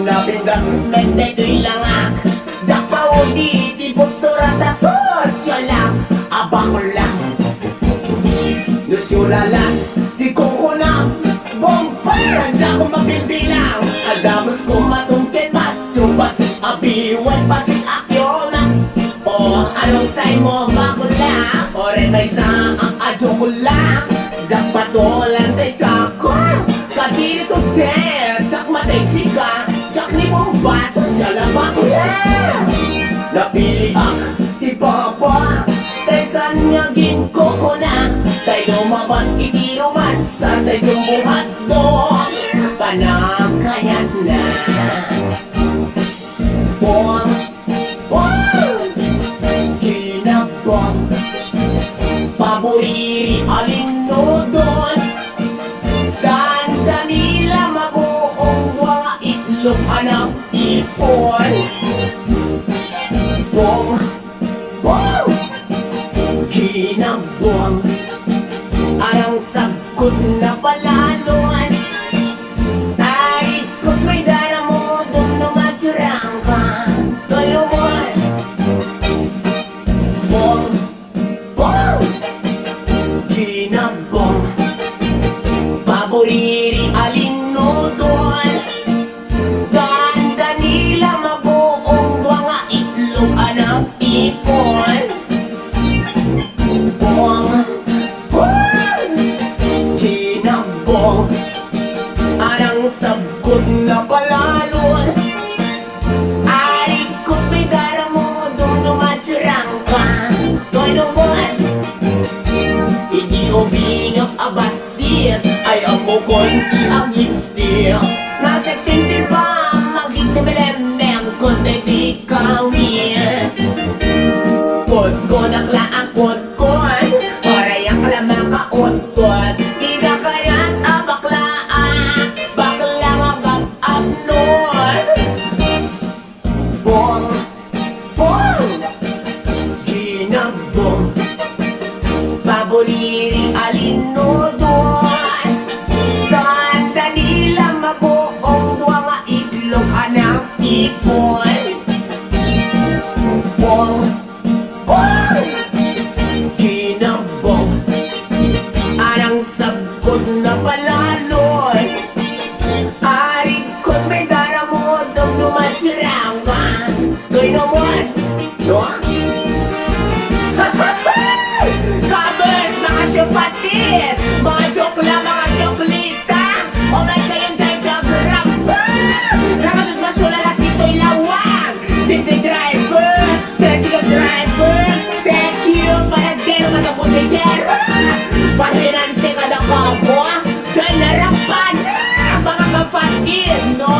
Napindasmente to'y langak Dakpa o di postura ta sosyalang Abang ko lang Nusyulalas Di kukunang Bombar Da ko mabibilang Adamos ko matungkin Matubas Abiwan pasig akyonas O anong say mo bakula Ore may sa ang adyo ko lang Dakpa to lang tay tako Kadiri to den Tak matay sika Sak ni mong baso siya lang bakula Napili ang ibaba Taysan niya ginko ko na Tay lumaban itiro man Sa tay buhat doon Panakayat na Bong Kinabang Paboriri alinodon Tanda nila mabuong mga itlog anak ipon Bong Kinabang Arang sabkot na palalon Ay kung may dara mo Doon numatsurang ka Tulungan Bong Kinabang Paboriri alinodon Ganda nila mabuong mga itlog anak ipon Bong Kinabang Arang sabkot na palalon Ari ko pigara mo Doon numatsurang ka Tulungan Hindi o bingap abasit Ay amo konti ang lipstick Nasexin ba Magig na melemem Kundi di kawin Pot ko nakla ang pot ko Oray ang kalamang kaotot Ida kaya't abaklaan Bakla magap abnon Bong Kinabang Paboriri alinodon Tanda nila mabuong mga itlog anak ipon Bong Kinabang Arang sabkot na palalon Aring ko't may dara mo Dong numatsirang ka To'y naman No? Kabers, mga syupatid Mga joke lang, mga joklita O may kayong diagram Nakatod masyulalas ito'y lawag City driver, tricycle driver Secure, panagdero ka na punigero Pahinante ka na kabo Diyan narapan Mga kapatid, no?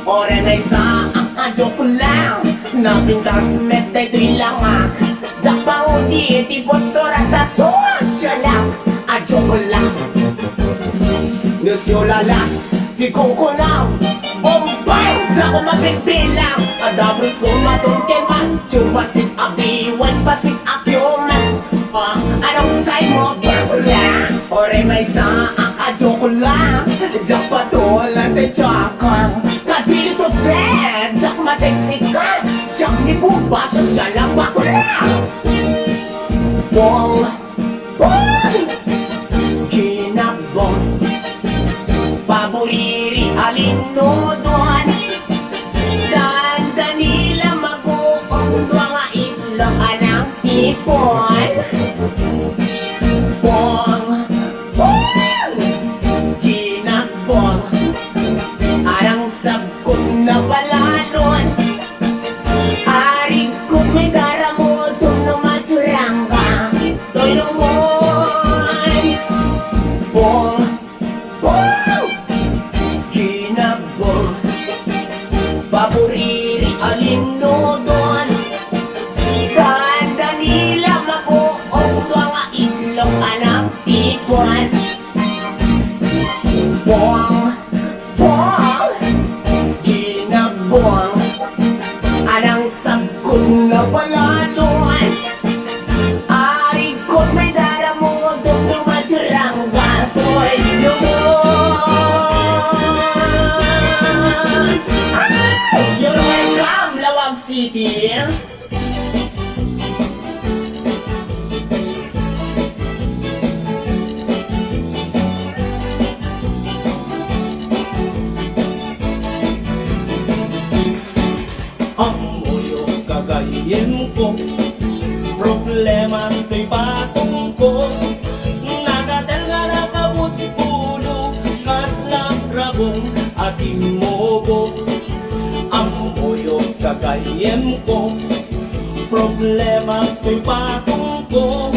Ore na isa ang adyo ko lang Napintas metay to'y langak Dakpa o di iti postura ta sosya lang Adyo ko lang Nusyulalas Di kukunaw Bombay Sa ko mapigbilang Adabros ko matungkin man Chubasit abiwan pasig akyomas Anong say mo bakula Ore may isa ang adyo ko lang Dakpa to lang tay tsakang Kadito bed Dak mateksikan Siyak ni bubaso siya lang bakula Bong Kinabang Paboriri alinodon Tanda nila mabuong mga itlog anak ipon Bong Kinabang Arang sabkot na palalon Aring ko't may dara mo Doon numatsurang ka To'y naman Bong Kinabang Paboriri alinodon Tanda nila mabuong mga itlog anak ipon Bong Kinabang Anang sabkot City. Ang muyong kagayin ko, problema to'y patong ko. Nagatel nga nakabus pulo, kaslang rabong at imobo. Ang muyong kagayin ko, problema to'y patong ko.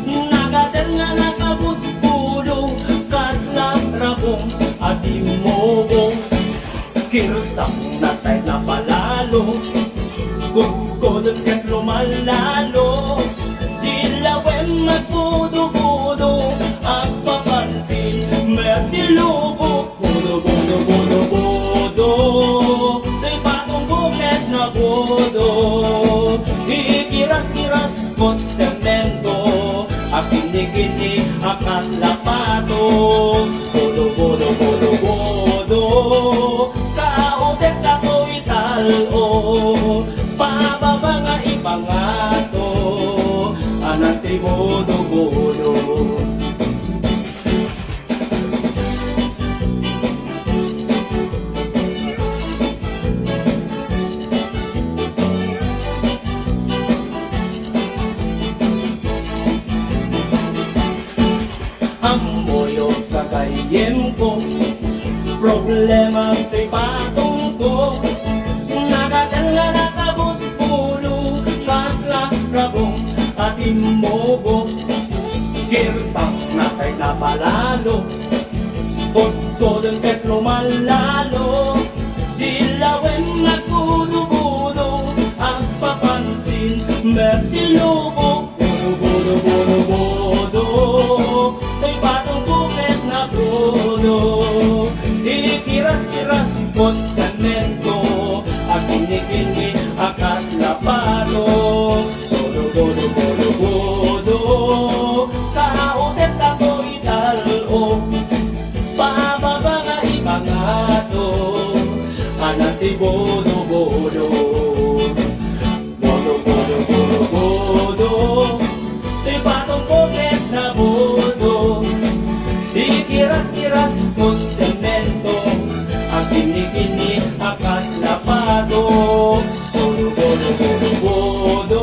Nagatel nga nakabus pulo, kaslang rabong at imobo. Kirsang natay na palalo, gugod at lumalalo. Dilawin magbudo-budo, at papansin may tilubo. Budo-budo-budo-budo, di patong bukit na budo. Ikiras-kiras kot semento, at kini-kini akas lapato. Budo-budo-budo-budo, kautek sa ko'y talo, pababa nga ipangato, anang tribudo-budo. Ang moyo kagayin ko, problema to'y patong ko. Nagatel nga nakabus pulo, kaslang rabong at imobo. Kirsang natay na palalo, pagkodon ket lumalalo. Dilawin magbudo-budo, ang papansin met tilubo. Budo-budo-budo-budo, to'y patong bukit na budo. Ikiras-kiras kot semento, at kini-kini akas lapato. Budo-budo-budo-budo, kautek sa ko'y talo, pababa nga ipangato, anang tribudo-budo. Budo-budo-budo-budo, di patong bukit na budo. Ikiras-kiras kot semento, ang kini-kini akas lapato. Budo-budo-budo-budo,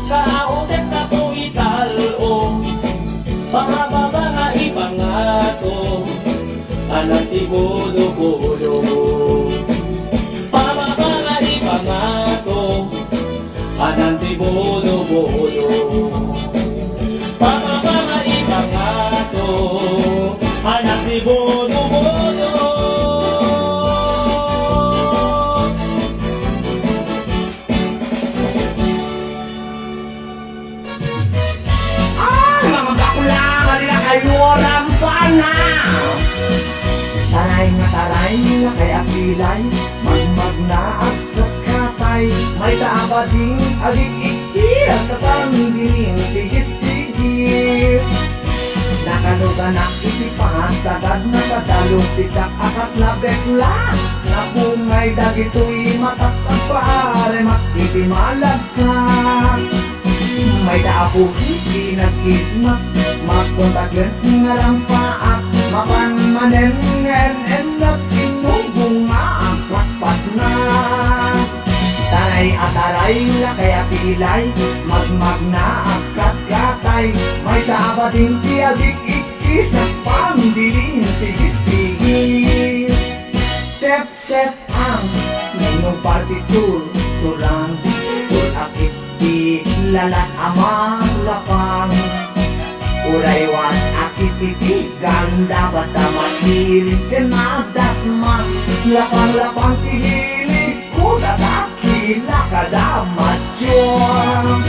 kautek sa ko'y talo, pababa nga ipangato, anang tribudo-budo. Pababa nga ipangato, anang tribudo-budo. Pababa nga ipangato, anang tribudo-budo. Ay, mga bakla, halina kayo, rampana. Taray nga taray nga kay akilay, magmag na at katay. May saabading agik-ikis sa pangdiling tigis-tigis. Nakalugan na itipahan, sagad na kadalong tisak akas na bekla. Napungay dagito'y matakang paare, makitimalagsak. May daapo hindi nagkidmak, magkontagens nga lang paak. Mapanmanen en nagsinubong ang lakpat na. Taray at taray la kaya pilay, magmag na ang katgatay. May sabading tiadik-ikis at pangdiling tigis-tigis. Sep-sep ang minong partitur, turang akis di lalas amang lapang. Uraywas akisiti ganda basta makilig kenadasma. Lapang-lapang tihilig ko dataki nakadamat yun.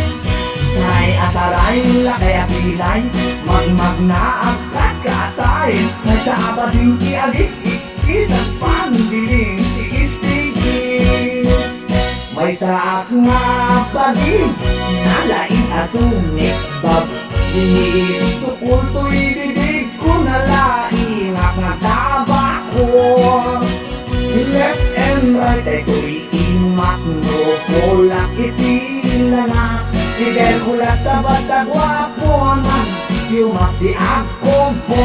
Kay asaray la kaya pilay, magmag na ang kakatay. May saabading kiagik-ikis at pandiling tigis-tigis. May saak nga pagin, nalaing asungit bab. Dinis tukul to'y bibig ko nalaing ak nga tabako. Left and Right ay tuiimak mo Kulak itilanas Tigel kulat na basta gwapo man You must be ako po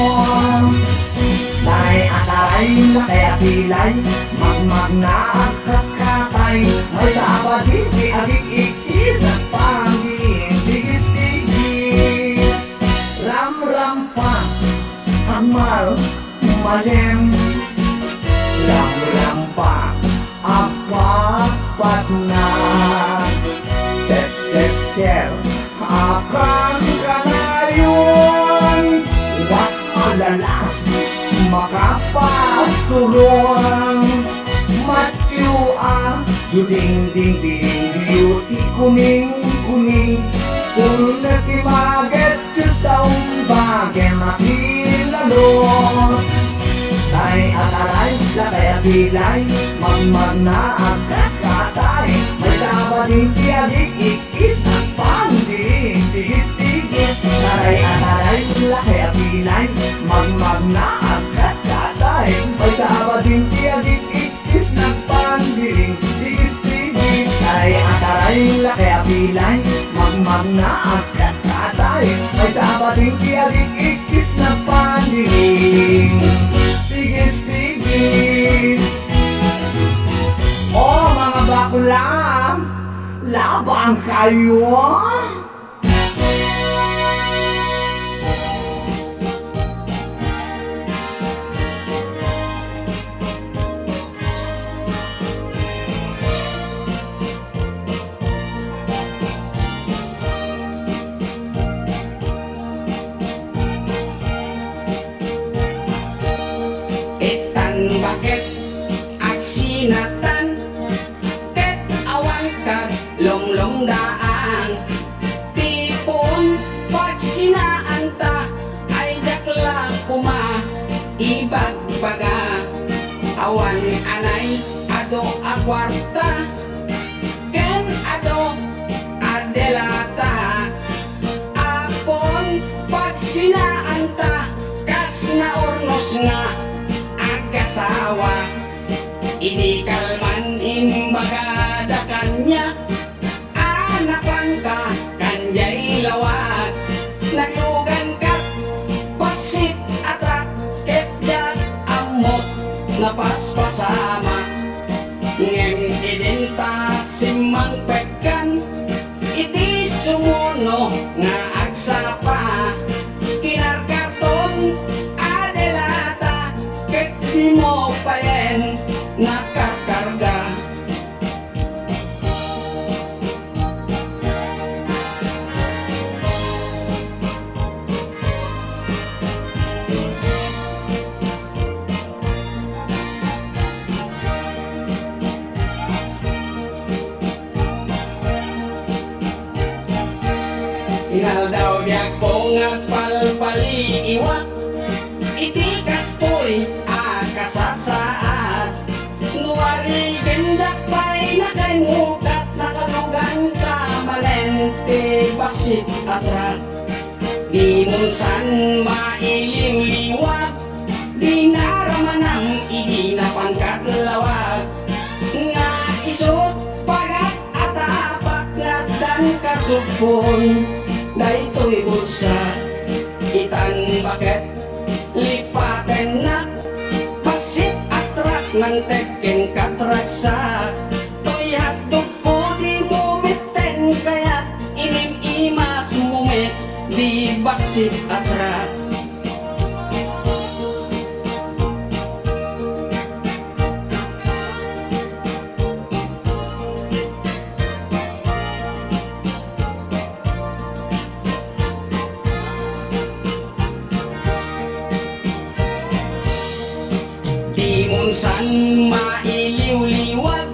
Nay ataray na kaya pilay Magmag na at kakatay May sabad hindi agik ikis At panggiin tigis-tigis Ram-ram pa Amal malim Ram-ram pa Apat na Sep-sep-ker Akan ka na yun Was malalas Makapasurong Matyua Juding-ding-ding Beauty kuning-kuning Puro na timaget Gustaong bagay makilalos Tay ataray, lakay at bilay Magmag na agad katay May sabading tiyadik ikis At panding tigis-tigis Taray ataray, lakay at bilay Magmag na agad katay May sabading tiyadik ikis At panding tigis-tigis Taray ataray, lakay at bilay Magmag na agad katay May sabading tiyadik ikis At panding tigis-tigis Oh mga bakla Labang kayo Bakit aksinatan ket awan kag longlong daan tipon pag sinaan ta ay dakla kuma ibagbaga awan anay ado akwarta ken ado adelata apon pag sinaan ta kas na ornos nga kasawa Ini kalman imbaga da kanya Anakan ka kanjay lawat Naglugan ka pasit atrak Ketjak amot napaspasama Ngem identa simang pekkan Iti sumuno nga agsapa Kinarkarton adelata Di mo payen nakakarga Inal daw diyak po ngagpalpali iwak Iti kastoy kasasaat Nuwari gendak pa'y nakaimukat Nakalugan ka malente basit atrak Di munsan mailiw-liwag Di naramanang idi na pangkatlawag Nga isot pagat atapak na dan kasupon Daytoy bulsa itan bakit lipaten na Nang tekken katraksa Toyat duko di mumiten Kaya inim imas mumit Di basit atrak San mailiw-liwag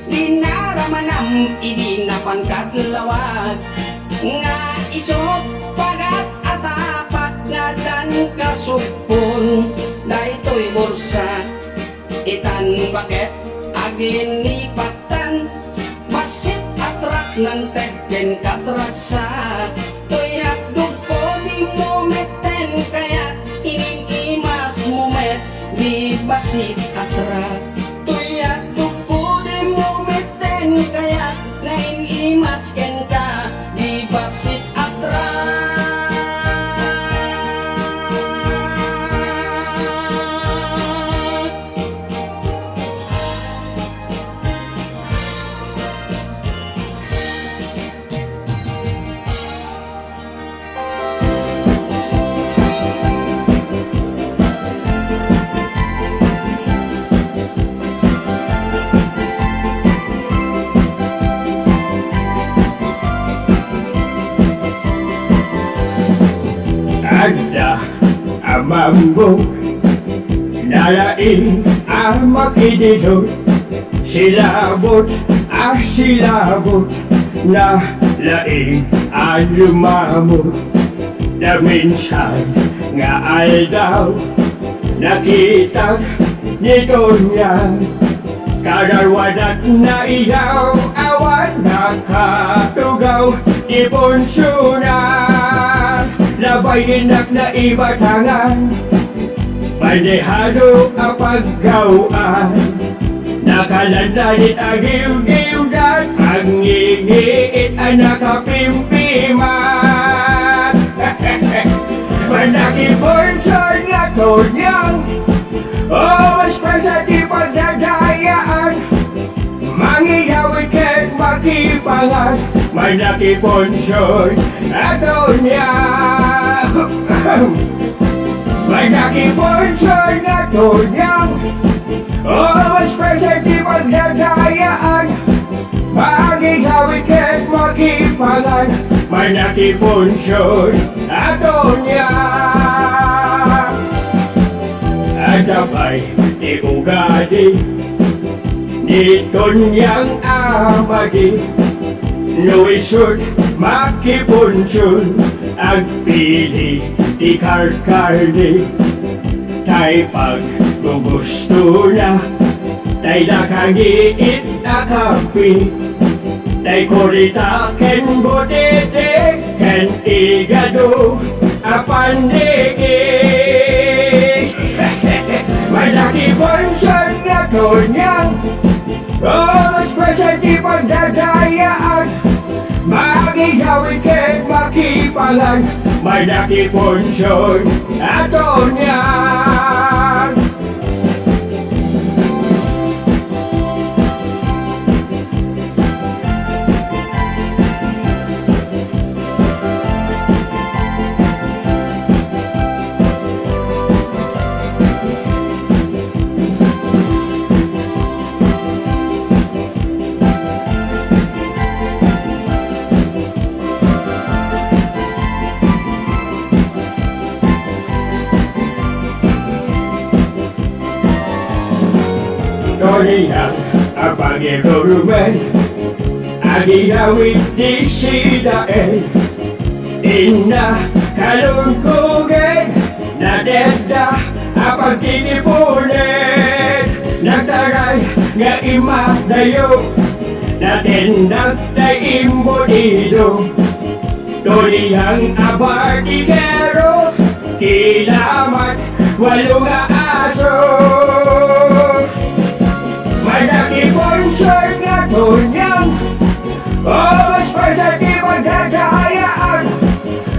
Di naramanam idi na pangkatlawag Nga isot pagat atapak nga dan kasupon Daytoy bulsa itan bakit agin lipatan Basit atrak ng tekken katraksa Toyak duko di mumeten Kaya inim imas mumet Di basit atrak Tuyak duko hambog nalaing makididot silabot silabot na laing lumamot na minsan nga aldaw nakita nito niya kadarwadat na iyaw awan nakatugaw iponsuna labayinak na ibatangan panehado ang paggawaan nakalandanit ang giw-giwdan ang ngingiit ang nakapimpiman manakiponsyon nga tonyang mas sa di pagdadayaan mangiyawit kay makipangan manakiponsyon ato niya manakiponsyon ato niyang mas sa di pagdadayaan mangiyawit kay makipangan manakiponsyon ato niya Adabay ni ugadi ni Tonyang amadi Luisod makipunsun ang pili di karkarni tay pag gusto na tay nakagiit akapi tay kurita ken bodete ken igado apandegi malaki bonsyon nga tonyang mas sa di pagdadayaan magigawin kay makipangan malaki bonsyon ato niyan Tonyang apagirulumen agiyawit di sidaen inna kalungkugen na deda apagtitipunen nagtaray nga imadayo natindak tay imbodido Tonyang abartigero kilamat walo nga aso Manakiponsyon nga tonyang mas sa di pagdadayaan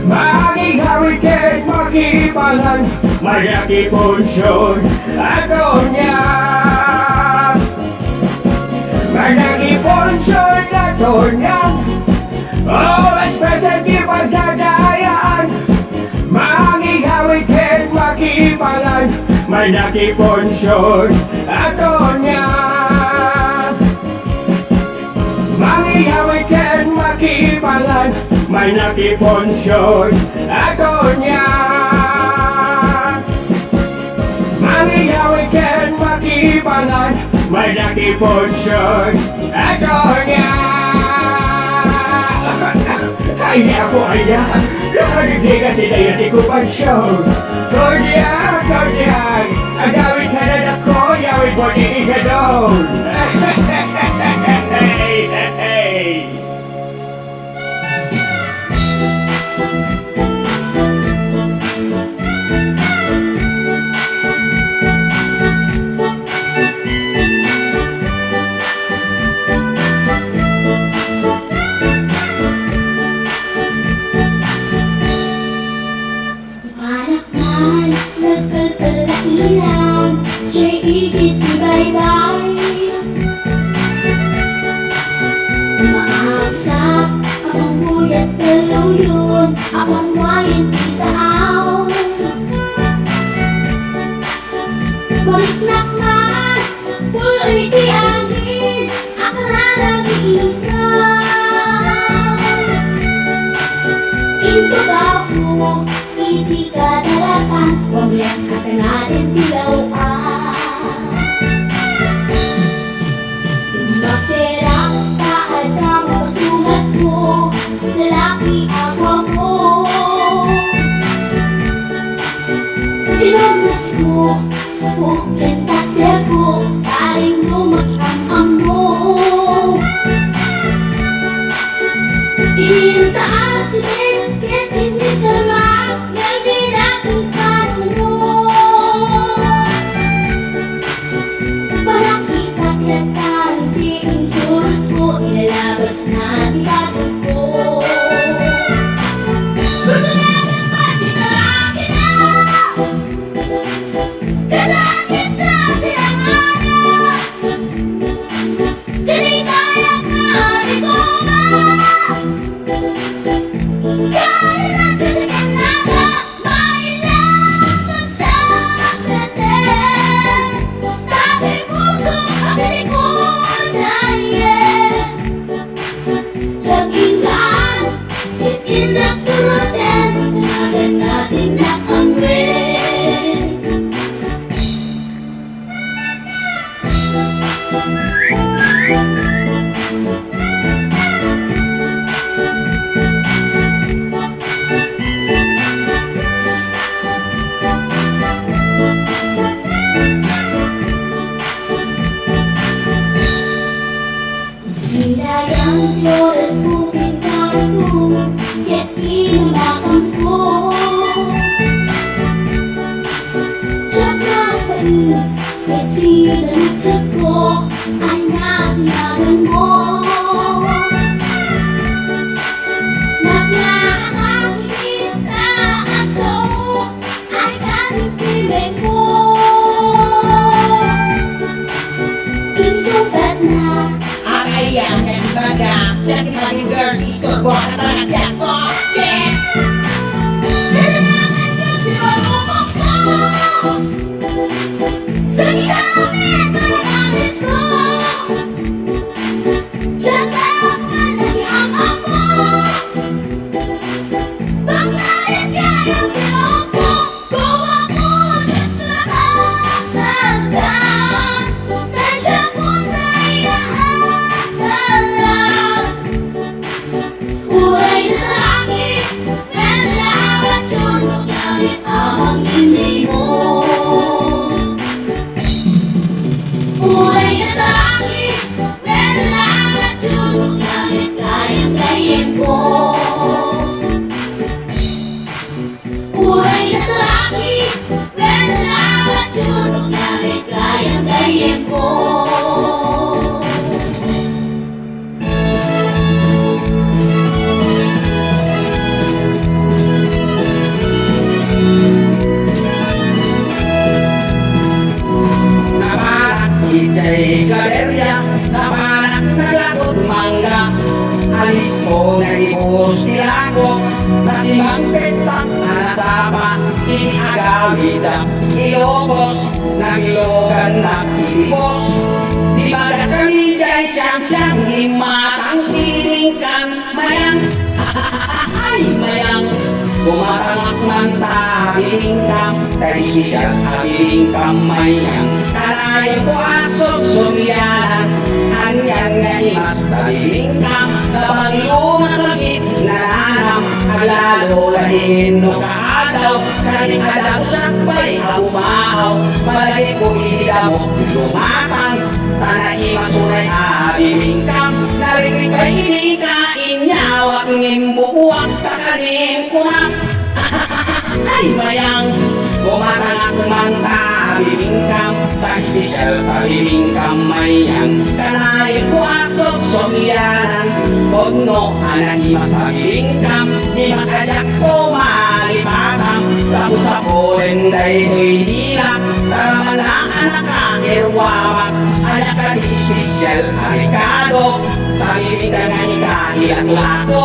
magigawit kay makipangan manakiponsyon ato niya manakiponsyon nga tonyang mas sa di pagdadayaan magigawit kay makipangan manakiponsyon ato niya Mangiyawit ken makipangan may nakiponsyon ato niya Mangiyawit ken makipangan may nakiponsyon ato niya Ay ako ay nakalidiga sinayati ko pansyon Kordiyan, kordiyan ang gawin ka na ako yawit mo di ikadon Nagkalkalailan, siya'y igit ni bye-bye flores publicando que tinatampo Tsaka balik at sinanitsat ko ay nagyagan mo Nagkakakita ako ay kanipimig mo Insukat na Ang ayak na ibaga Siya maging girl, isorbo at panagyak ko Check! Ijay galerya, napanak na lagot mangga Alis mo na ibus nilago Nasimang petak na nasama Iniagawida, ilobos Nagilogan na pilibos Di bagas kami jay siyang himatang piningkan Mayang, ay mayang Kumatangak man tabingkam Dari siya tabingkam mayang Kanayon ko asok sumyanan Hanyang nga imas tabingkam Nabanglo masakit na nanam Aglalo lahingin no kaadaw Kanikadaw sakbay abumahaw Malay ko idamo lumatang Tanay masunay abibingkam Narinig kay inikain nyawak ngimbukuwak Kakanim ko na Ay mayang Kumatangak man tabibingkam Pag-special tabibingkam mayang Kanayon ko asok sumyanan Pogno ananimas tabibingkam Di masajak ko malipatam Sapo-sapo renday ko'y hilak Taraman na anak kakirwamak Anak ka di special arikado Tabibingkam nga ikahilaklako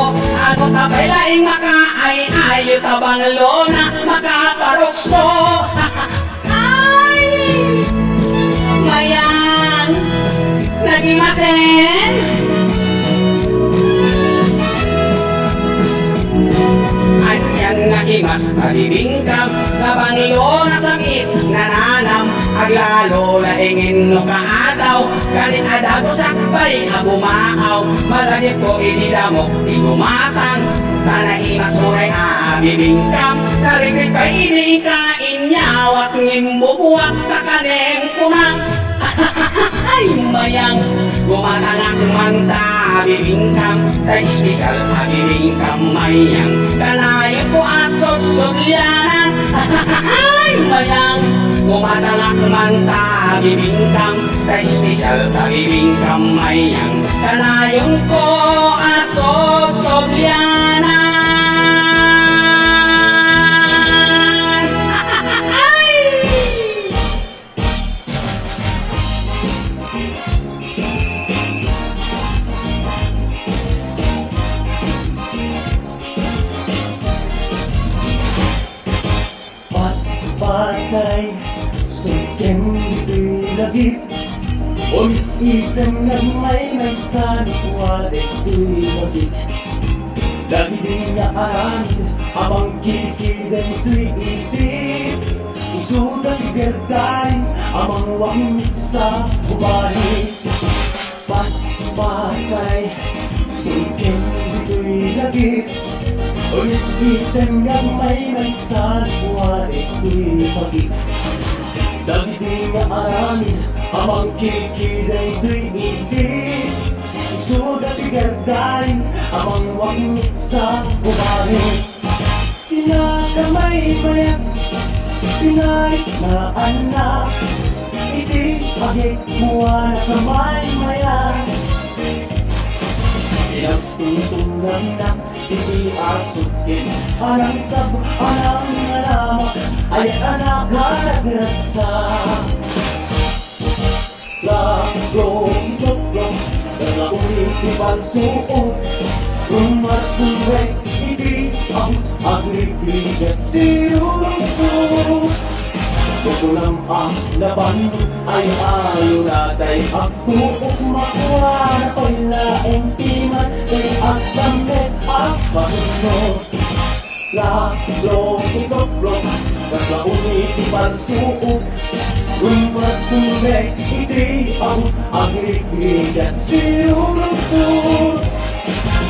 Ako tabay laing makaay-ayo Tabang lona makaparokso Ay mayang nagimasen Anyan nagimas tabibingkam Nabanglo na sakit nananam Aglalo lahingin no kaadaw Galit adago sakbay abumaaw Malagip ko inidamok di gumatang Tanay masuray abibingkam Narigrig pa inikain nyawak ngimbubuwak Kakanem ko na Ay mayang Gumatangak man tabibingkam Tay special abibingkam mayang Kanayon ko asok sugyanan Ay mayang Gumatangak man tabibingkam Tay special tabibingkam mayang Kanayon ko asok sugyanan Pasay, sikim dito'y lagit Omis-isang nagmay nagsanikuwad ito'y lagit Lagi din naaran, abang kikidan ito'y isip Isudan gerday, amang wangit sa ubalik Pasay, sikim dito'y lagit Omis-isang nagmay nagsanikuwad ito'y lagit Lagi din naaran, amang kikidan ito'y isip Isudan gerday galing Amang wangit sa bumahin Tinakamay bayak Pinay na anak Iti agit muwa na kamay maya Pinagtuntong lang na iti asukin Anang sab, anang alama Ay anak haragirasa Lago, itlog, Nalakulit ni Pansuot Rumarasumbay Iti ang agripigat Sirurungsot Kukulang ang laban ay ayo natay Agtuok makuha na pailaeng timan Kay ang damit ang pasunod Lago, itlog, Nalakulit ni Pansuot Rumarasumbay Iti ang agripigat Sirurungsot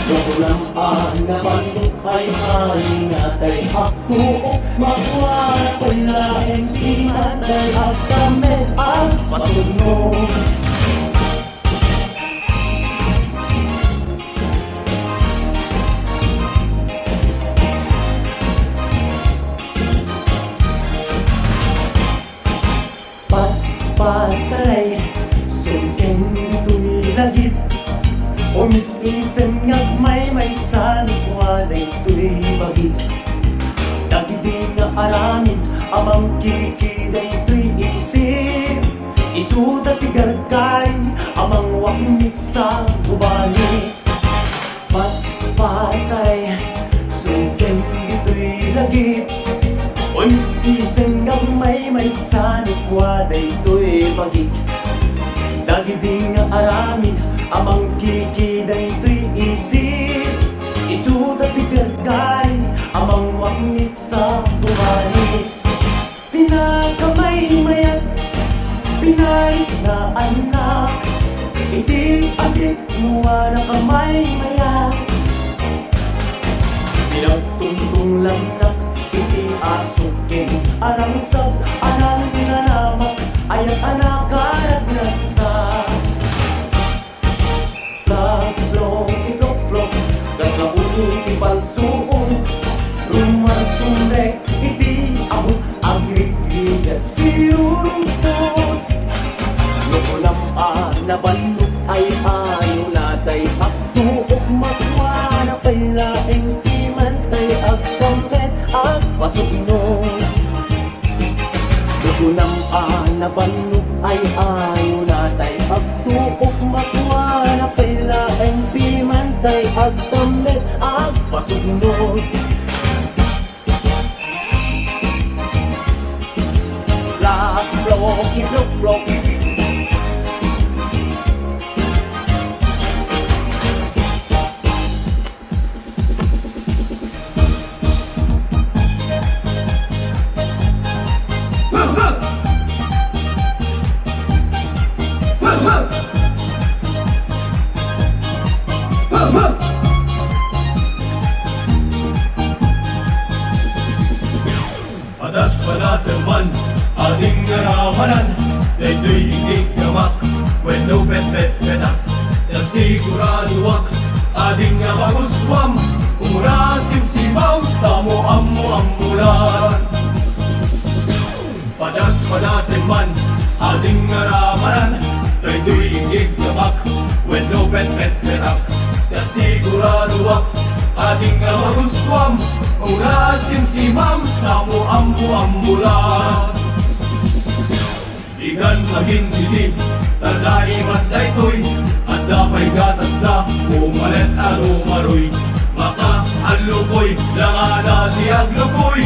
Kukulang ang laban ay ayo natay Agtuok makuha na pailaeng timan Kay ang damit ang pasunod Pasaray, sungkeng ito'y lagit O mismisen ngagmay may sanukwaday ito'y bagit Dagiti nga aramin, amang kikiday ito'y isip Isuda tigarkay, amang waknit sa gubali Pasaray, sungkeng ito'y lagit Ons isang ngagmay may sanukwaday ito'y bagit Dagibing nga aramin amang kikiday ito'y isip Isuda tigarkay amang waknit sa buhani Pinakamay mayat Pinay na anak Iti agit muwa na kamay mayat Pinagtuntong lang na iti asukin Anang sab, anang nanamak Ayat anak karagrasa Laglong itoplok Gaslabuni ipalsuon Rumarsundek iti abot agrigigat Sirurungsot Nukulam na bandok ay ayo natay Agtuok makwa na pailaeng timan Tay agpamit at pasugnon Nukulam na bandok ay ayo natay Agtuok makwa na pailaeng timan Tay agpamit at pasugnon Laklok, itlog, Padas-padasan ating naramanan Daytoy itik gamak Wendo bet-bet-betak Siguraduak ating mapaguswam Umurasim sibaw sa mo-amu-amulan Padas-padasan man ating naramanan Daytoy itik gamak Wendo bet-bet-betak Siguraduak ating mapaguswam Umurasim sibaw sa mo-amu-amulan Igan maging dilim, talay mas daytoy At dapay gatas na umalet at umaroy Makahalukoy, langana di aglukoy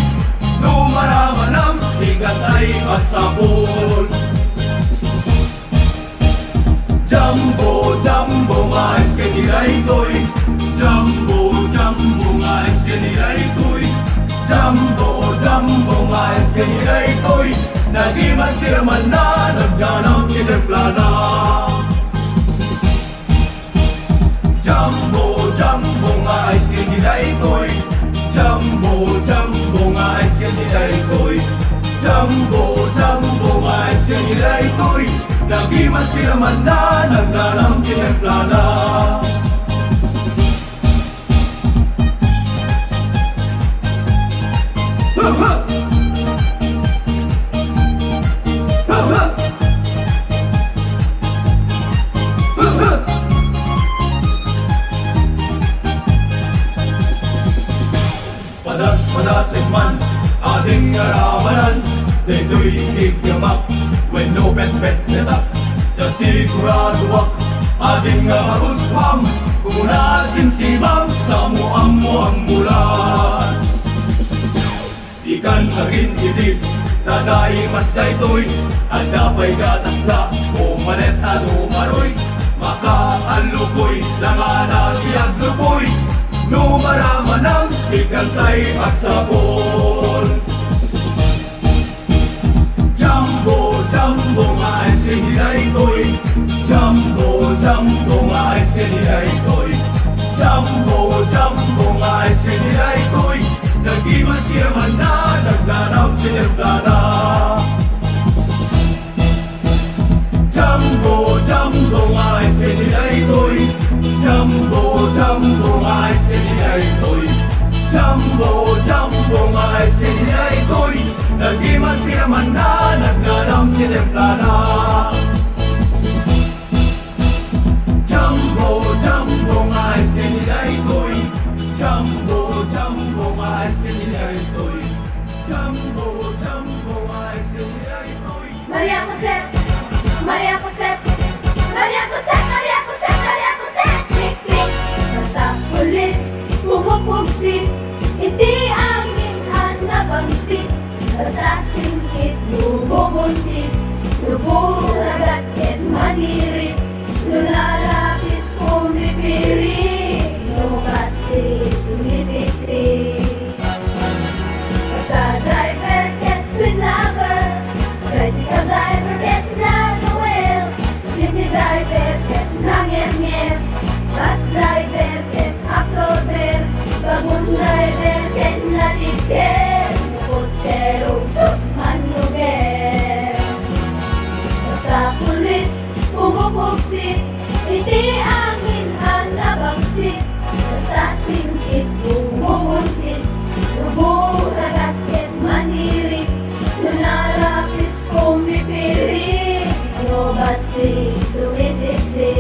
Numaramanam, sigat ay masapol Jumbo, jumbo, mais que nilaidoy Jumbo, jumbo, mais que nilaidoy Jumbo, jumbo, mais que nilaidoy Nagimas kiraman na nagnanaw kinirplana Jumbo, jumbo nga ice candy daytoy Jumbo, jumbo nga ice candy daytoy Jumbo, jumbo nga ice candy daytoy Nagimas kiraman na nagnanaw kinirplana ating aramanan Dito'y tigyamak when no bet netak Nasigurado wak ating maruspam Kung nasimsimang sa muang bulan Ikan na rin itid Tadai mas kaito'y At dapay gatas na Umanet at umaroy Makaalukoy Langanang iyaglukoy Numaraman ng ikantay at sabon Jumbo, jumbo nga isinilay ko'y Jumbo, jumbo nga isinilay ko'y Jumbo, jumbo nga isinilay ko'y Nag-iwas kiraman na Naglaraw sinirplana Jumbo, jumbo nga isinilay ko'y Jumbo, jumbo nga isinilay ko'y Jumbo, jumbo nga isinilay ko'y Nag-iwas kiraman na Naglaraw sinirplana Jumbo, jumbo nga isinilay ko'y Jumbo, jumbo nga isinilay ko'y Jumbo, jumbo nga isinilay ko'y Maria Josep, Maria Josep, Maria Josep, Maria Josep, Maria Josep, klik, klik. Basta pulis, pumupugsit, hindi angin ang nabangsit. Basta singkit, bumubuntis, luburagat at manirit, lulalapis, pumipirit, lumabasi, sumisisi. Basta driver gets with lover, tricycle driver get nagawel, jeepney driver get nangyer-nyer, bus driver get absorber, wagon driver get nadibker, kusero sus manuger. Basta pulis, pumupugsit, hindi angin ang nabangsit, basta singkit, bumumuntis, lumuragat at manirit, lunarapis, pumipirit, lumabasi, sumisisi.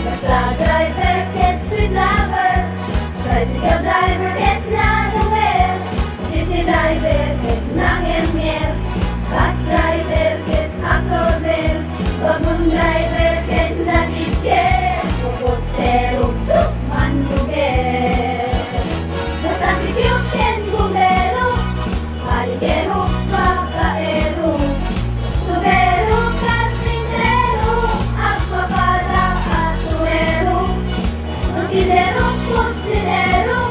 Basta driver gets with lover, tricycle driver get nagawel, jeepney driver get nangyer-nyer, bus driver get absorber, wagon driver get nadibker, kusero sus manuger. Basta si Piuken bumero, paligero, babaero, tubero, karpintero, agpapada at turero, nutidero, kusinero,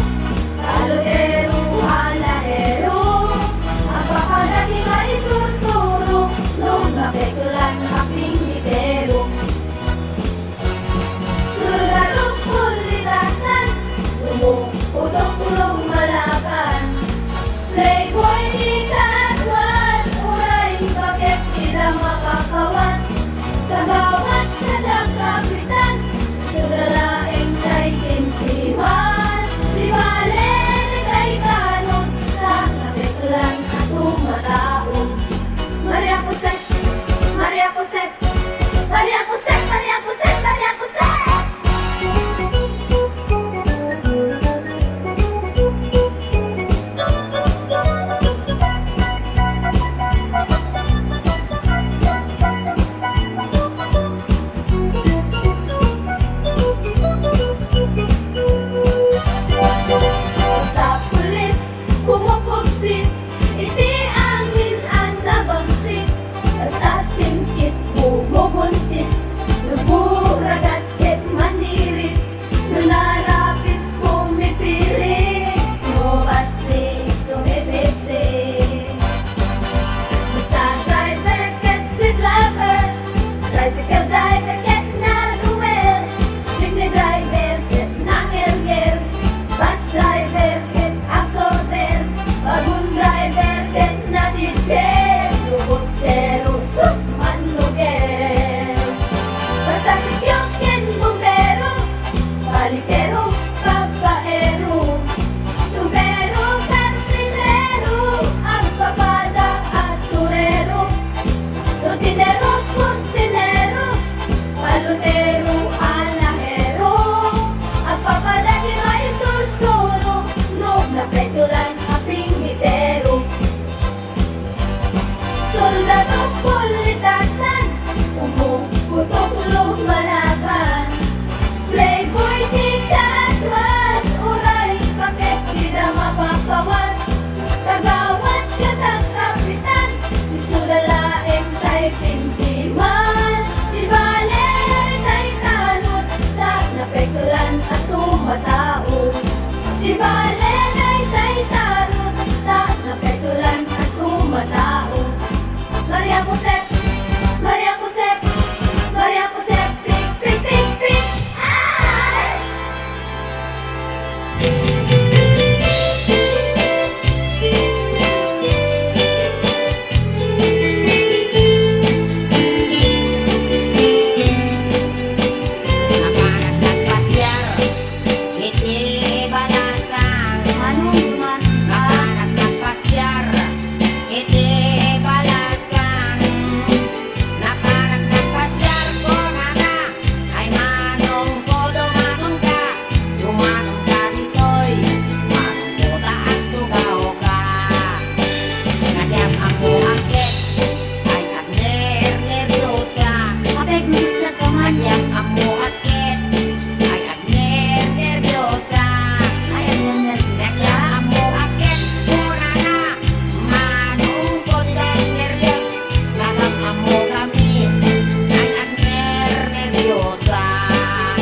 utusan.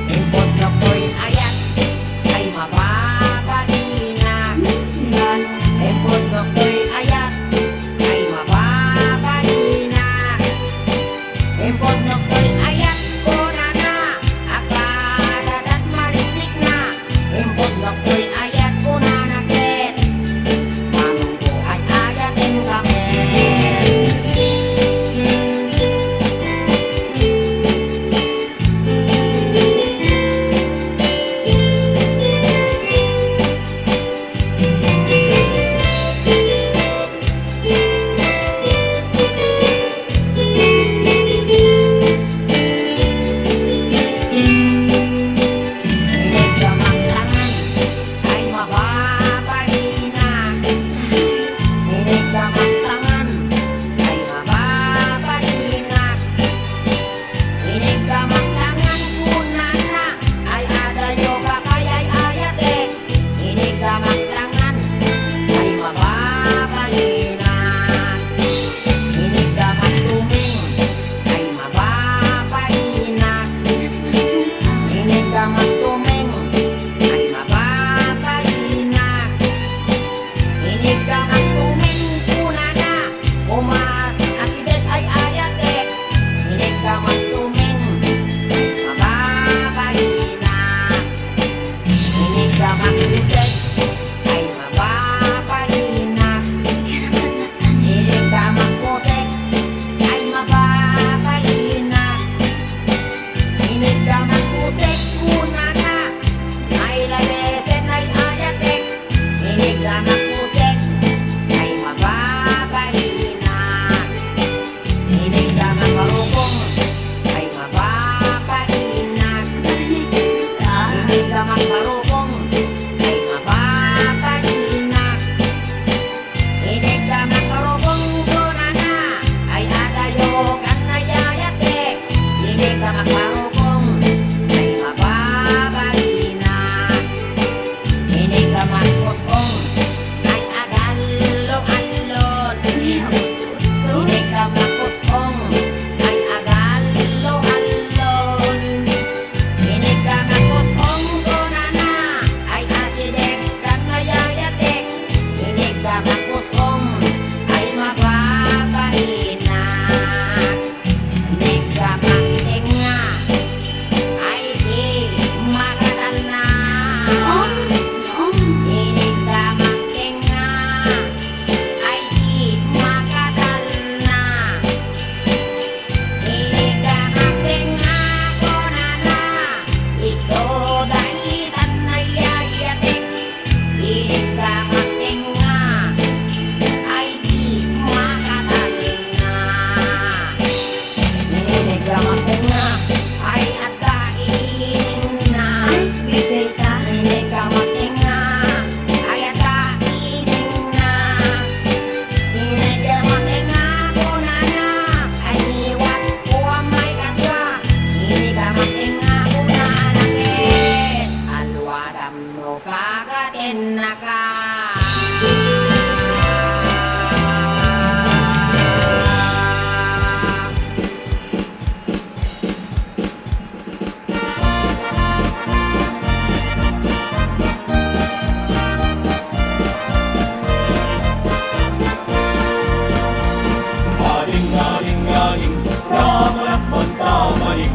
Impot na ko'y ayat ay mapapahinag. Impot na ko'y ayat ay mapapahinag. Impot na ko'y ayat ko na akaladat maritik na. Impot na ko'y ayat ko na nakit. Manong ko ay ayatin kami. Inig ka maglangan ay mapapahinag. Inig ka maglangan ay mapapahinag. Inig ka maglangan kunana ay adayo ka kaya'y ayatek. Inig ka maglangan ay mapapahinag. Inig ka magtuming ay mapapahinag. Inig ka magtuming ay mapapahinag. Inig ka magtuming kunana umas akibet ay ayatek. Inig ka magtuming mapapahinag. Inig ka maglisek ay mapapahinag. Inig ka magkusek ay mapapahinag. Inig ka magkusek kunana ay lalesen ay ayatek. Inig ka magkusek ay mapapahinag. Inig ka magmarupong ay mapapahinag. Inig ka magmarupong ay mapapahinag. Inig ka magmarupong kunana ay adayo kan ayatek. Inig ka magmarupong ay mapapahinag. Inig ka magkusong ay agalo-alon. Inig ka magkusong ay agalo-alon. Inig ka magkusong kunana ay asidek kan ayatek. Inig ka magkusong ay mapapahinag. Inig ka magtinga ay di makadal na. Inig ka magtinga ay di makadal na. Inig ka magtinga kunana isodaitan na yayatek. Inig ka magtinga ay di makadal na. Inig ka magtinga ay atainin na. Inig ka magtinga ay atainin na. Inig ka magtinga kunana ay niwat ko ang may katwa. Inig ka magtinga kunana nakit alwadam no kagatin na ka. Aling-aling-aling, raman at pagtamaling.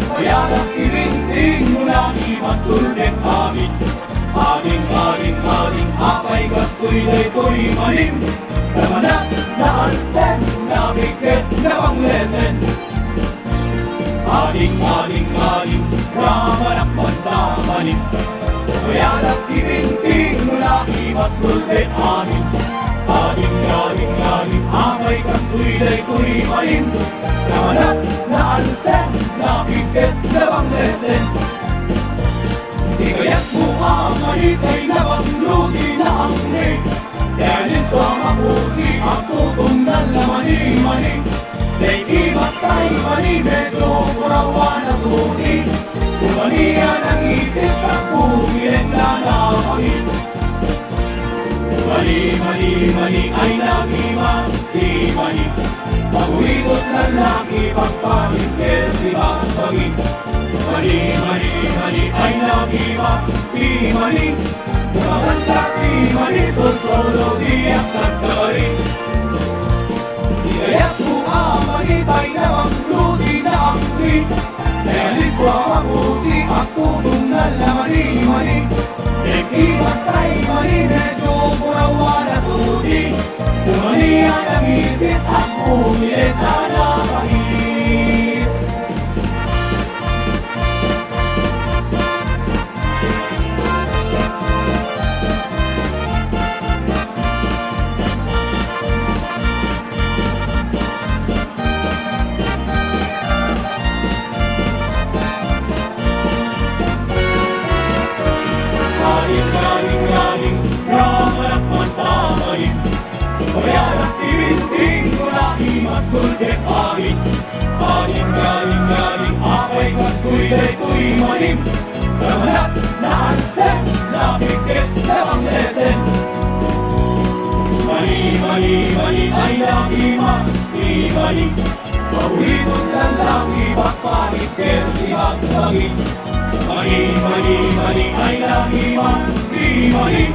Kaya lang ilinting mo na imasuldet amin. Aling-aling-aling, apay kasoy ko'y malim. Namanak na alsen, nabigket na panglesen. Aling-aling-aling, raman at pagtamaling. Kaya lang ilinting mo na imasuldet amin. Aling-aling-aling, apay kasoy ko'y malim. Namanak na alsen, nabigket na panglesen. Di kaya't mukha malipay na pangluti na ang rin. Dahil sa mapusi ang tutong na lamani-mani. Dahil ibas tayo mani, medyo kurawa na suti. Kumanian ang isip at pumilit na nakakit. Mali, mali, mali ay nagimas, di mali. Paborito't lalaki, pagpalingkit, di ba pagi? Mali, mali, mali, ay nagiwas, di mali. Maganda, di mali, solo, di akad kari. Di kaya't buka, mali, tay na ang ludi na ang ri. Realis ko ako, si ako, tungal na mali, mali. Iwas tay mali, medyo kurawa na sudi. Mali ang nag-isip at pumilit na nakahit. Galing, ramalak man tamayin. Bayaran tiwinting ko na imas kulkit ahin. Galing, akay kaskoy daytoy malim. Ramalak na ansen, napikit na ang lesen. Mali, ay nakimas, di mali. Paborito't lalaki, bakpangit, di magpangit. Mali, ay nakimas, di mali.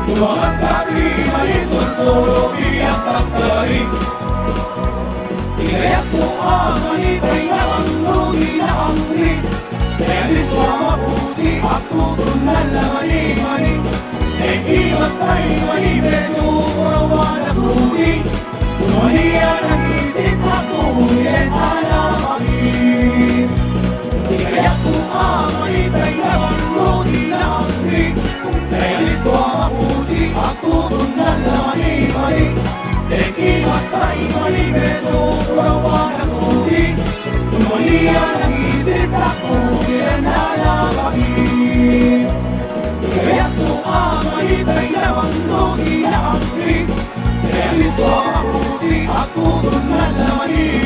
Tumangat ka, di mali, solo, biyak pagkari. Ikaya't mo ang malipay na ang lugi na ang rin. Realis mo ang mapusi, at tutunan na mali. Iwas tayo mali, medyo kurawa na sudi. Mali ang nag-isip at pumilit na nakahit. Ikaya't mo ang malipay na ang lugi na ang rin. Realis mo ang mapusi, at tutunan na mali. Iwas tayo mali, medyo kurawa na sudi. Mali ang nag-isip at pumilit na nakahit. Kaya't mo ang malipay na ang lugi na ang rin. Realis mo ang mapusi, at tutunan na mali.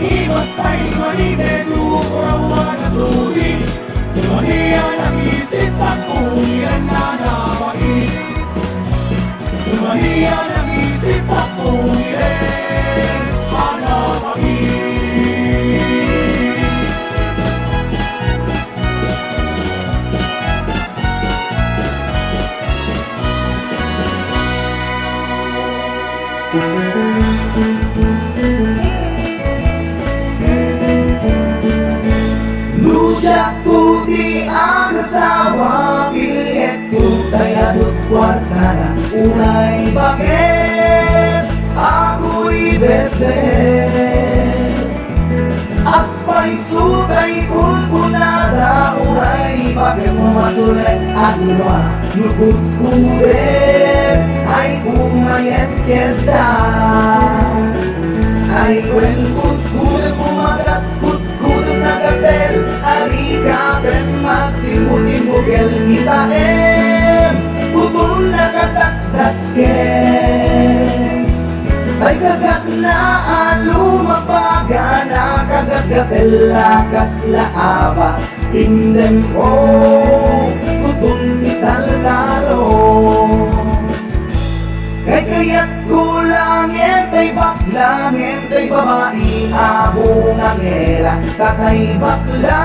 Iwas tayo mali, medyo kurawa na sudi. Mali ang nag-isip at pumilit na nakahit. Mali ang nag-isip at pumilit na nakahit. Lusak kuti ang asawa, pilit tutay at kwarta na unay bakit ako'y betlet. Akpay sutay kulpunada, unay bakit masulit at luwa. Lukut kubet ay kumayet kita. Ay kwen kut kumagat kut nagatel. Arika pen matimu-timugel kita putol nakatakdat ken. Ay kagak na alumapaga na kagagatel lakas laaba. Indem ko tutun kital talo. Kay kayat kulangin tay baklangin tay babae abong angela. Kakay bakla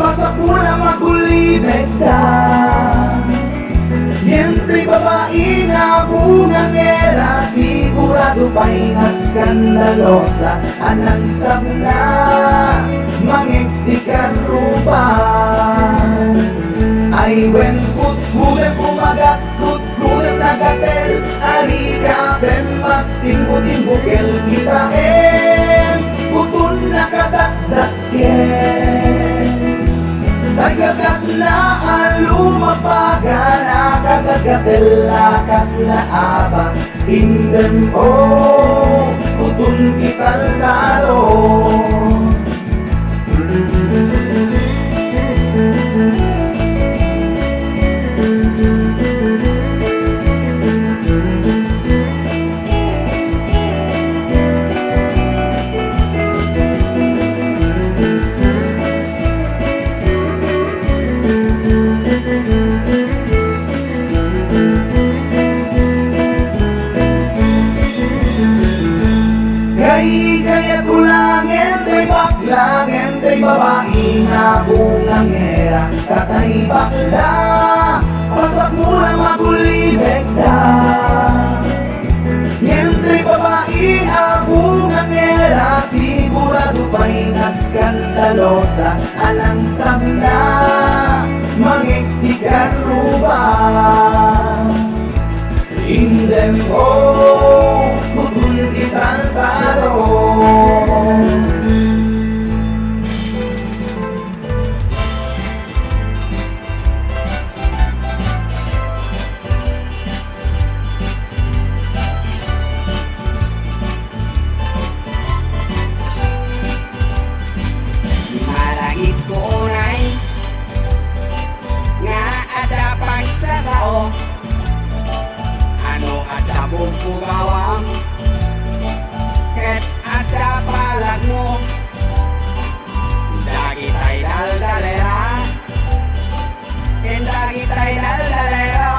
pasapula magulibet da. Yan tay babae abong angela, sigurado pa'y skandalosa. Anang sabna mangiktikan rupan. Ay wen kut gulet kumagat kut gulet nagatel. Arika pen magtimbo-timbogel kita putun nakatakdak ken. Tagagat na alumapaga na kagagatel lakas na aba. Indem o putun kital talo. Hintay babae na bungangera, tatay bakla, pasak mo lang makulibek na. Hintay babae na bungangera, sigurado pa'y naskandalosa, anang sabna, magigtikan ruba. Indem ko, kukuntitan taro. Malagit ko unay nga ada pagsasao, ano ada bugawang ket ada palag mo, dagi tay daldalera ken dagi tay daldalero,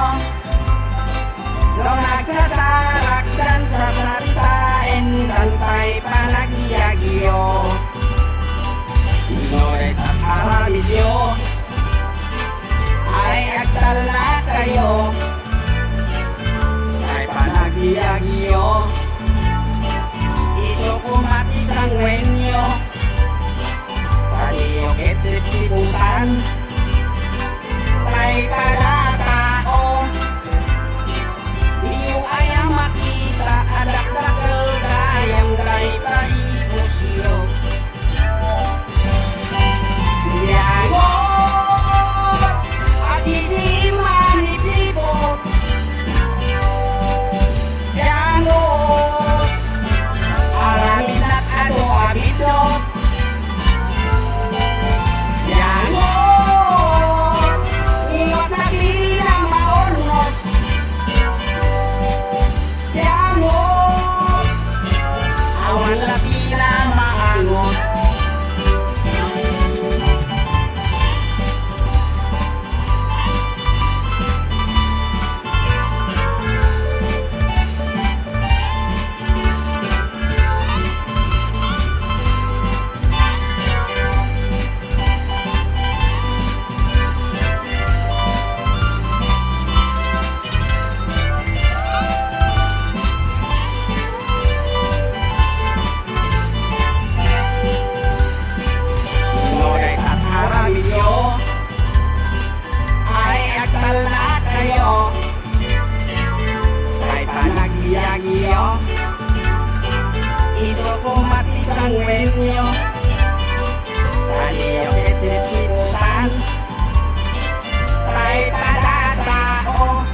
no nagsasaraksan sa saritain tantay panagiyagyo. Noret at arabidyo ay agtal na kayo, ay panagiyagyo, iso kumatis ang wenyo, paliyo ketsipsiputan, ay padatao, iyo ay ang makisa, adak-dakal kayang day paikosyo. Yagot at sisiman itsipot, yagot aramin at ado-abidot, yagot ingot na bilang maornos, yagot awan labi na maangot. Noray at haramidyo ay agtal na kayo, ay panagiyagyo, iso kumatis ang wenyo, taliyo ketsisiputan, ay padatao,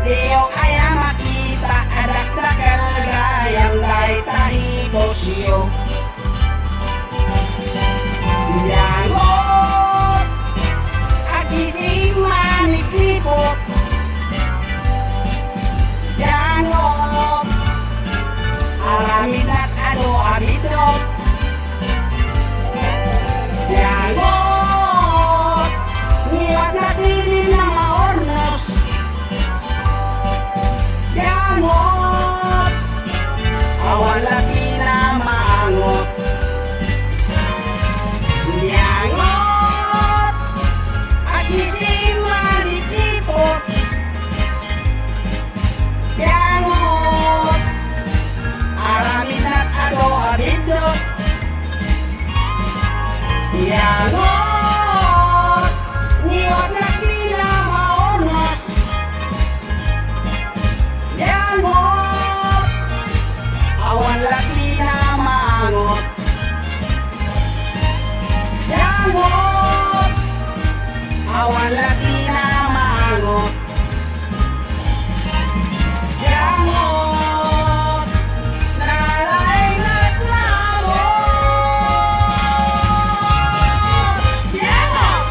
liyo kaya makita adak-dakal gayang day tahigosyo. Yagot at sisiman itsipot, yagot aramid at ado-abidot, yagot niwat na tilim na maornos, yagot awan lagi na maangot. Yagot at sisiman itsipot, yagot aramin at ado-abidot, yagot niwat na tila maornos, yagot awan lagi na maangot. Yagot awan lagi na maangot. Yagot nalay naglamot. Yagot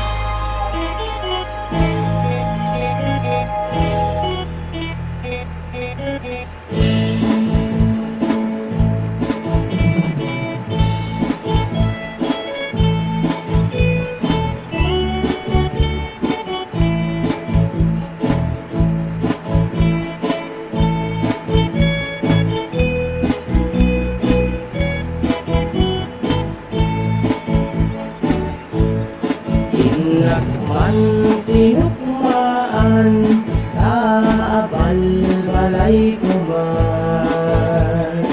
man tinukmaan, kaabal balay ko man.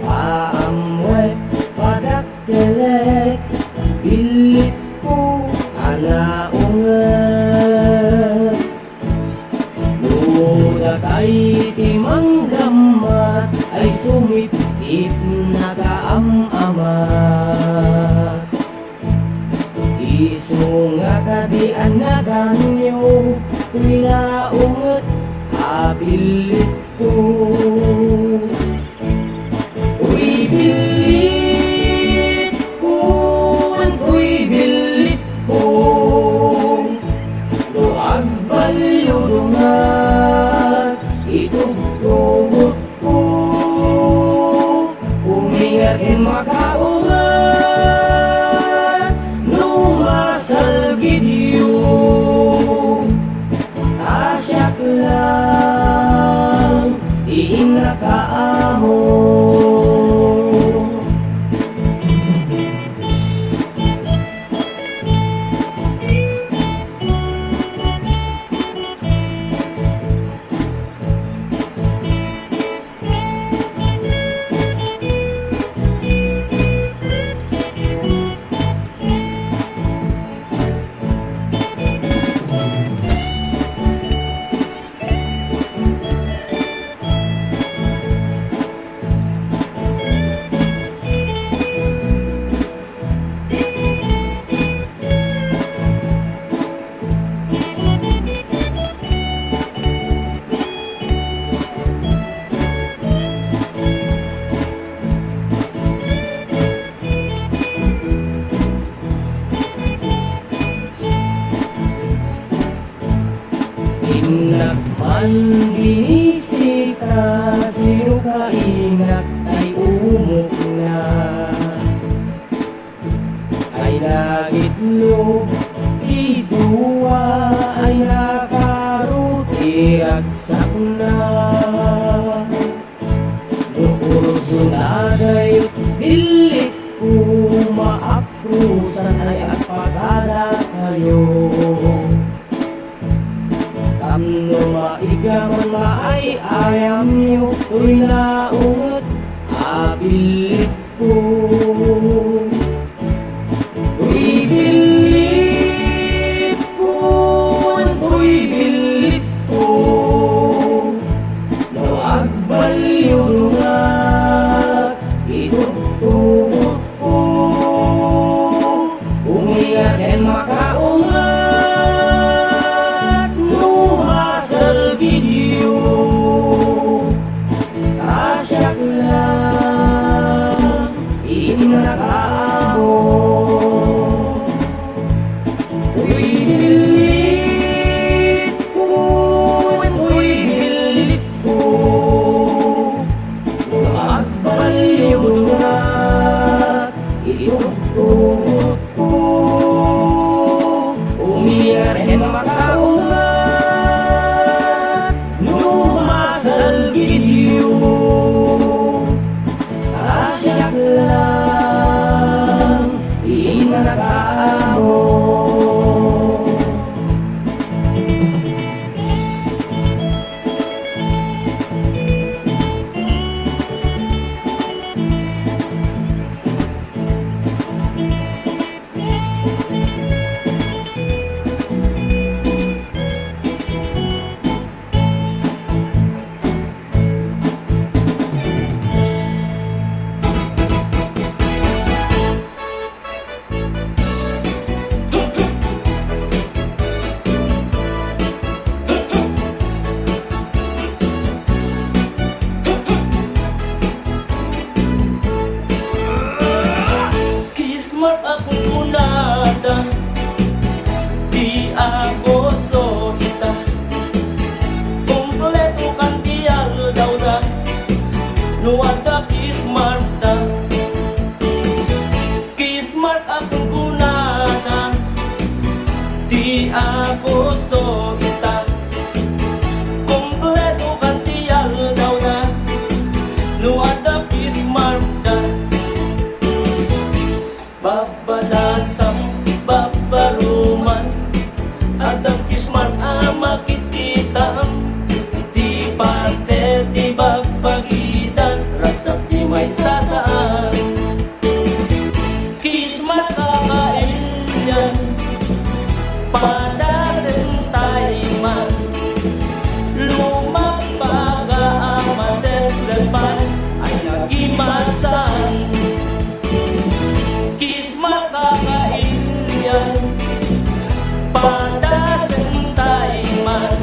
Paamwet padakkelek, bilit ko anaunget. Luda kay timang gamat, ay sumipit nagaamamat. Isu nga kadian na ganyo, pinaunget abilit ko. Uy bilit ko, uy bilit ko, doag balyo dungat, itugtugot ko, umingatin makaungat, numasal gidyo, asyak lang, inakaamo. Inakman binisika, sino kainak ay umok na. Ay nagitlog, idua ay nakaruti agsak na. Nukursunaday dilit ko, maaprusan ay apagada kayo. Tamno maigaman maay ayam niyo, tuy naunget abilit ko. Tuy bilit ko, tuy bilit ko, no agbalyo lungat, itugtugot ko, umingatin makaungat, video asyak lang, inakaamo. Uy bilit ko, uy bilit ko, magbalyo dungat, itugtugot ko, umiyarin makaungat, numasal gidyo, asyak lang, inakaamo. Kismat akong punada, di ako solita. Kompleto kantiyal daw na, nuwata kismarta. Kismat akong punada, di ako solita. Kompleto kantiyal daw na, nuwata kismarta. Babalasang babaruman, yan Padasentay man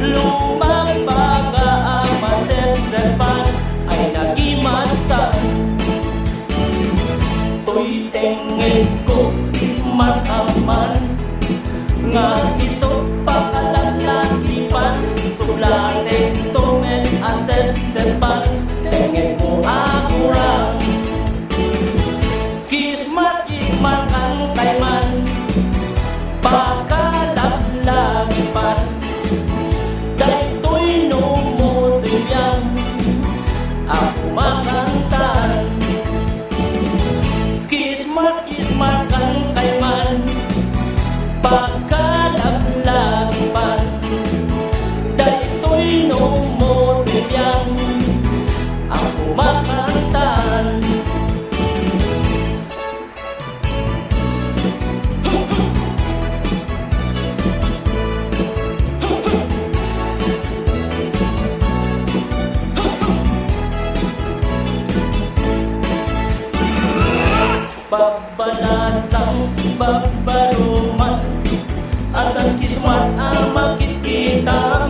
Lumabaga ang masesepan Ay nagimasan To'y tengin ko isman aman Nga isok pakalalakipan Sulate tumen asesepan Tengin mo akurang Kismat ikmat ang kaiman Pakalaglagipan Dahito'y numutuyan Ako makantan Kismat ikmat ang kaiman Pakalaglagipan Dahito'y numutuyan Ako makantan Babalasang babaruman At ang kismat ang makikita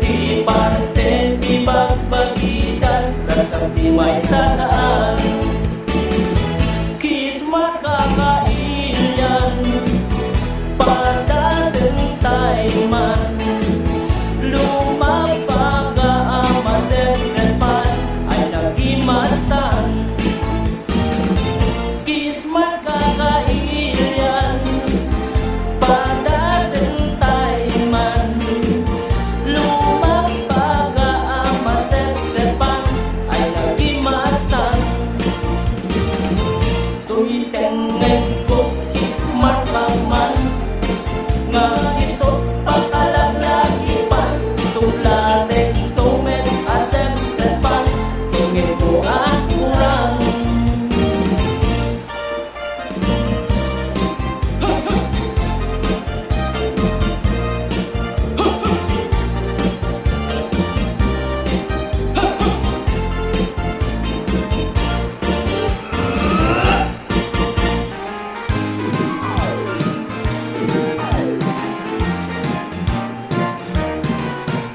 Di parte, di bagbagitan Lasang di may sadaan Kismat kakailyan Padasentay man Lumabaga ang masesepan Ay nagimasan Kismat kakailian Padasentay man Lumabaga ang masesepan Ay nagimasan To'y tengeng ko kismat man Nga isot pakalaglagipan Tulate tumen asesepan Tingin ko at kurang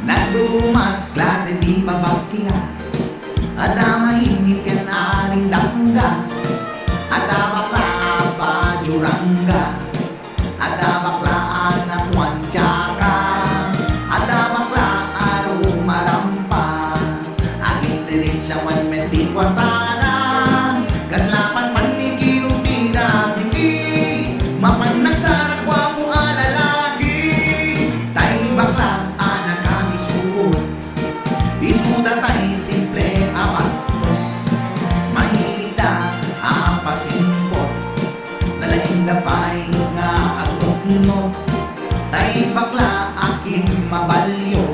Nagdumas klase di mabakila At mahingit ka na aling dangga At bakla pa jurangga At baklaan na kuwantsaka At baklaan umarampa Aging tilit siya 1.20 kwartana Kaslapan panikiyong tira-tiki Mapanagsarak wa mo alalagi Tayo bakla Isuda tayo simple apastos Mahilita ang pasimpot Nalaing dapay nga at tukno Tayo bakla aking mabalyo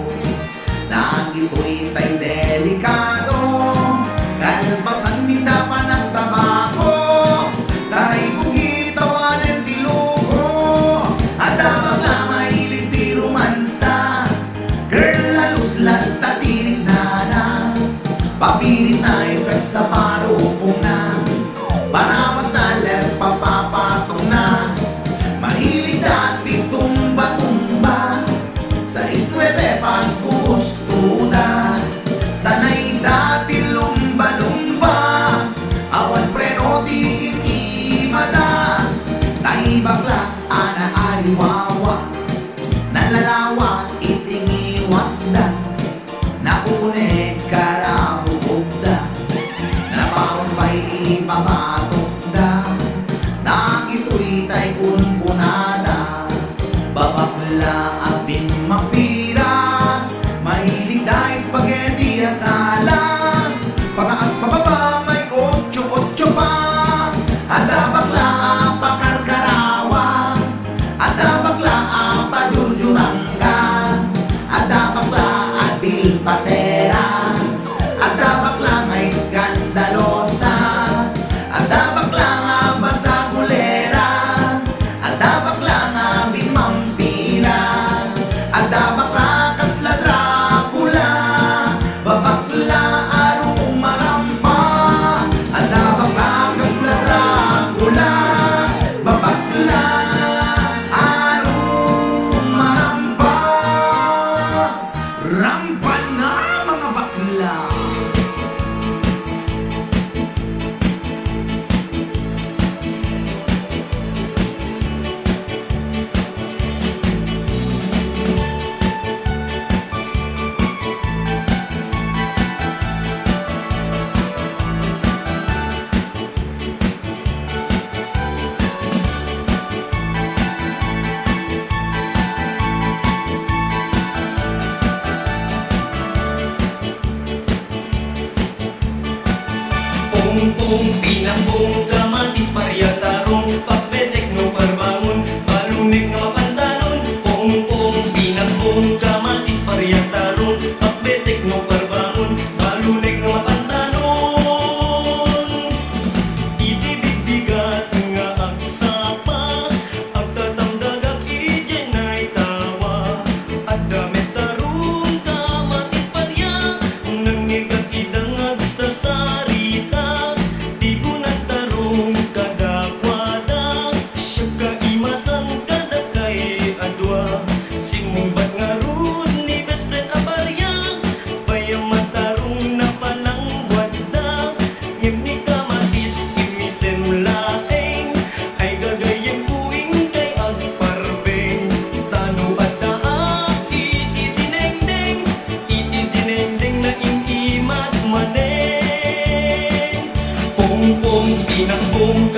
Na ito'y tayo delikado Kalpasan di dapat ng tabako Tayo bugitawan ng tiluko At bakla mahilig di romansa Girl lalus lang tatinig na Papilit tayo sa parupong na Paramas na left papapatong na Mahilig dati tumba-tumba Sa iskwete pagpustuda Sanay dati lumba-lumba Awan preno di imada Tayo bakla ana aliwawa Nalalawa itingiwanda Naune karahubugda Napaon pa'y ipamatugda Nakito'y tay kunpunada Babakla at binmapira Mahilig dahil spaghetti at salang Pataas pababa may 8-8 pa At bakla pakarkarawa At bakla pajurjurangga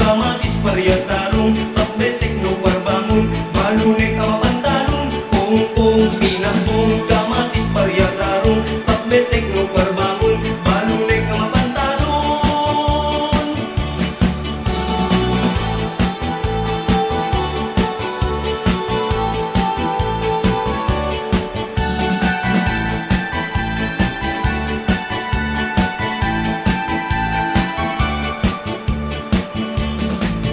kamatis pariyat tarong pagbetek no parbangon balunek ang mapantalon kung pinakbong kamatis pariyat tarong pagbetek no parbangon balunek ang mapantalon.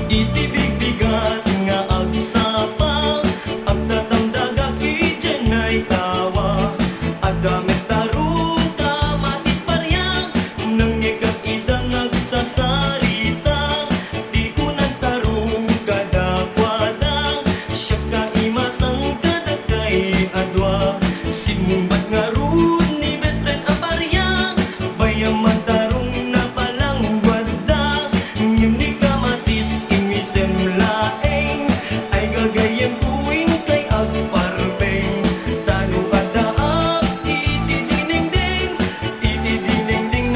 Itibig bigat nga agsapa ang tatamdag aki dyan ay tawa at gamit tarong kamatis paryang nang ikag idang nagsasarita di ko nagtarong kadakwadang siya kaimasang kadagay adwa sinumbat nga ron ni best friend ang paryang bayang mantarong na palang wadang ngim ni kamatis imisem laeng ay gagayem tuwing kay agparbeng tano kadaak itidinengdeng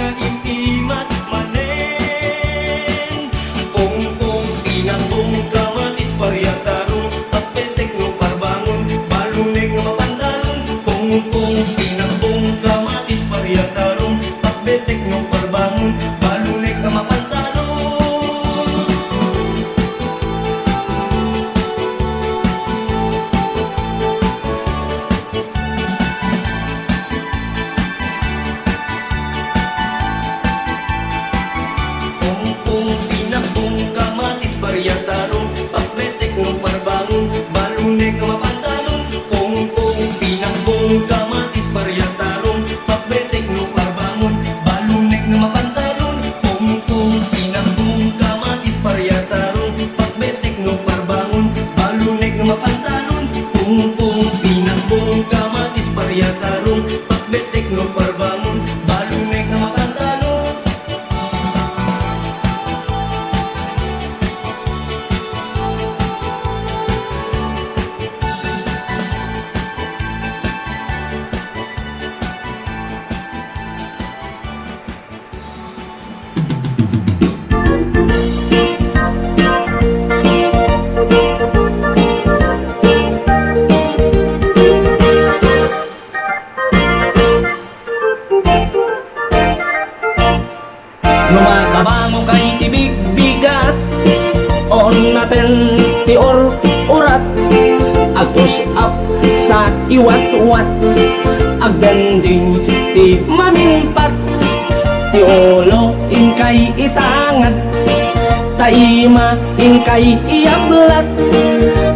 na imimas manen kung pinangbong kamatis paryatarong papetek no parbangon balunek nga mapantalon kung pinangbong kamatis paryatarong papetek no parbangon balunek nga mapantalon. Kung pinakbong kamatis paryatarong pagbetek ng parbangon balunek ang mapantalon kung pinakbong kamatis paryatarong pagbetek ng parbangon balunek ng mapantalon kung pinakbong kamatis paryatarong pagbetek ng parbangon balunek ng mapantalon kung pinakbong kamatis paryatarong pagbetek ng parbangon balunek ng mapantalon. Lumakabango kay tibig bigat on natin ti urat agpus up sa iwat-wat agdanding ti mamimpat ti ulo in kay itangat taima in kay iablat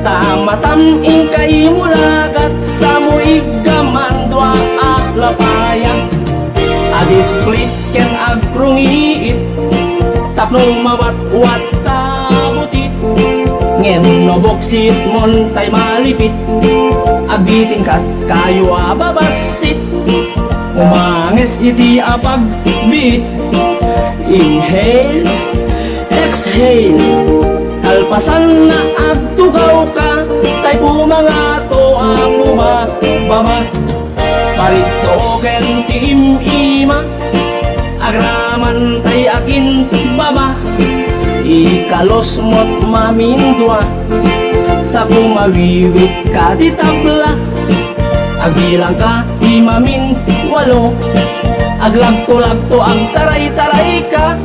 tamatam in kay mulagat sa muig gamandwa aklapayan adisplit ken agrungiit tapno mawat-wat tabutit ngem no boksit mon tay malipit abiting kat kayo ababasit umanges iti apagbit inhale exhale kalpasan na agtugaw ka tay pumangato ang bumababa parito ken ti ima agraman tay akin baba ikalos mo't mamindwa sa pumawiwit ka di tabla agbilang ka di mamin walo aglagto-lagto ang taray-taray ka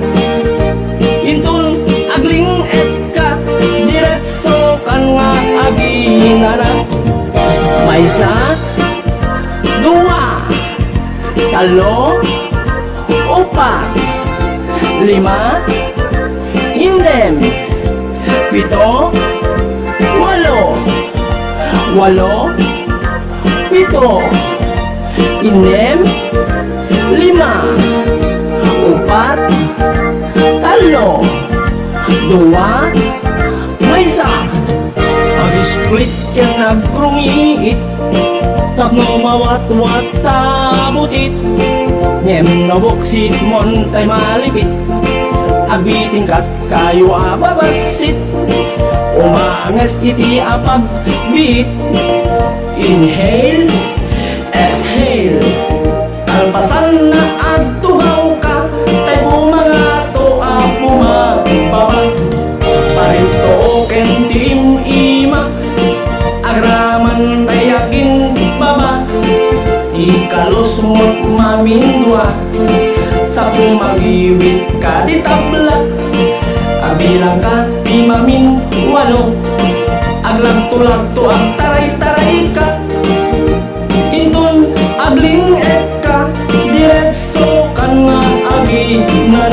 intun agling et ka diretso kan nga aginara may sa dua talo upat lima indem pito walo pito indem lima upat talo dua may isaag-split ka nagkrungiit tapno mawat-wat tabutit ngem naboksit mon tay malipit abiting kat kayo ababasit umangas iti apagbit inhale exhale kalpasan na agtugaw ka tay bumangato a bumababa mamindwa sa pumagiwit ka di tabla abilang ka di mamin walo aglagto-lagto ang taray-taray ka indun agling ek ka diretso ka nga agi na